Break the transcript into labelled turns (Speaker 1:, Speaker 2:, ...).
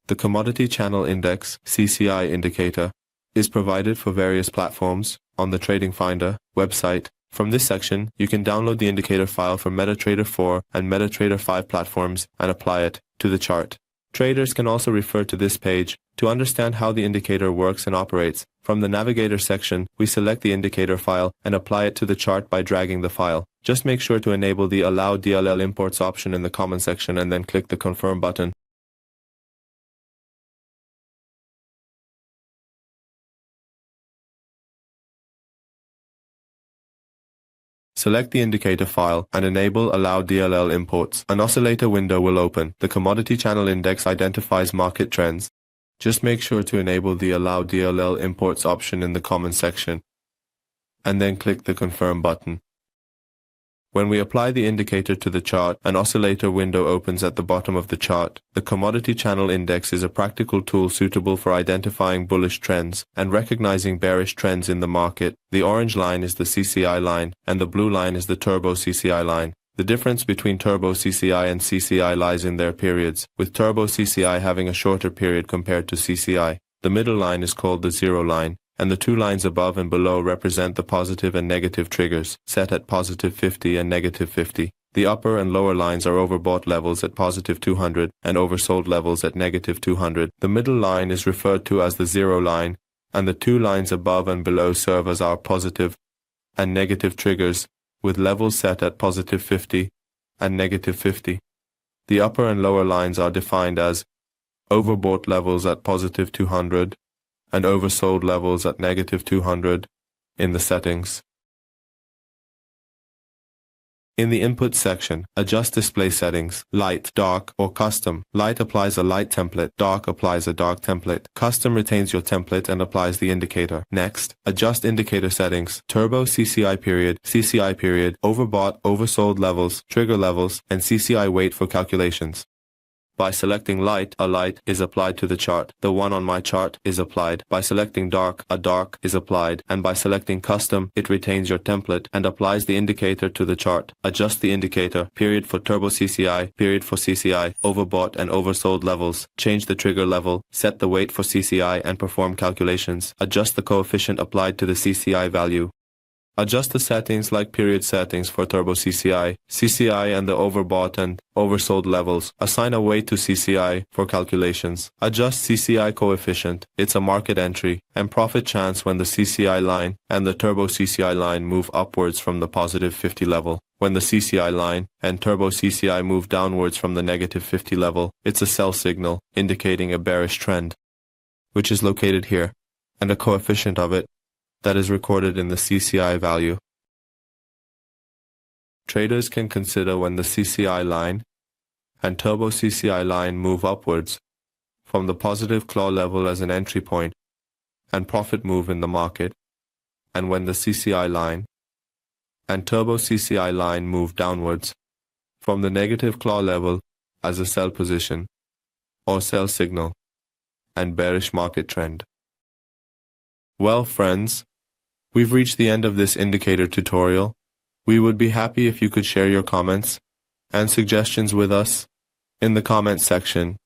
Speaker 1: The Commodity Channel Index (CCI) indicator is provided for various platforms on the TradingFinder website. From this section, you can download the indicator file for MetaTrader 4 and MetaTrader 5 platforms and apply it to the chart. Traders can also refer to this page to understand how the indicator works and operates. From the Navigator section, we select the indicator file and apply it to the chart by dragging the file. Just make sure to enable the Allow DLL Imports option in the comment section and then click the Confirm button. Select the indicator file and enable Allow DLL Imports. An oscillator window will open. The Commodity Channel Index identifies market trends. Just make sure to enable the Allow DLL Imports option in the comment section and then click the Confirm button. When we apply the indicator to the chart, an oscillator window opens at the bottom of the chart. The Commodity Channel Index is a practical tool suitable for identifying bullish trends and recognizing bearish trends in the market. The orange line is the CCI line, and the blue line is the Turbo CCI line. The difference between Turbo CCI and CCI lies in their periods, with Turbo CCI having a shorter period compared to CCI. The middle line is called the zero line, and the two lines above and below represent the positive and negative triggers, set at positive 50 and negative 50. The upper and lower lines are overbought levels at positive 200 and oversold levels at negative 200. The middle line is referred to as the zero line, and the two lines above and below serve as our positive and negative triggers, with levels set at positive 50 and negative 50. The upper and lower lines are defined as overbought levels at positive 200 and oversold levels at negative 200 in the settings. In the Input section, adjust display settings, light, dark, or custom. Light applies a light template, dark applies a dark template. Custom retains your template and applies the indicator. Next, adjust indicator settings, Turbo CCI period, overbought, oversold levels, trigger levels, and CCI weight for calculations. By selecting light, a light is applied to the chart. The one on my chart is applied. By selecting dark, a dark is applied. And by selecting custom, it retains your template and applies the indicator to the chart. Adjust the indicator, period for Turbo CCI, period for CCI, overbought and oversold levels. Change the trigger level, set the weight for CCI and perform calculations. Adjust the coefficient applied to the CCI value. Adjust the settings like period settings for Turbo CCI, CCI and the overbought and oversold levels. Assign a weight to CCI for calculations. Adjust CCI coefficient, it's a market entry, and profit chance when the CCI line and the Turbo CCI line move upwards from the positive 50 level. When the CCI line and Turbo CCI move downwards from the negative 50 level, it's a sell signal, indicating a bearish trend, which is located here, and a coefficient of it that is recorded in the CCI value. Traders can consider when the CCI line and Turbo CCI line move upwards from the positive claw level as an entry point and profit move in the market, and when the CCI line and Turbo CCI line move downwards from the negative claw level as a sell position or sell signal and bearish market trend. Well, friends, we've reached the end of this indicator tutorial. We would be happy if you could share your comments and suggestions with us in the comment section.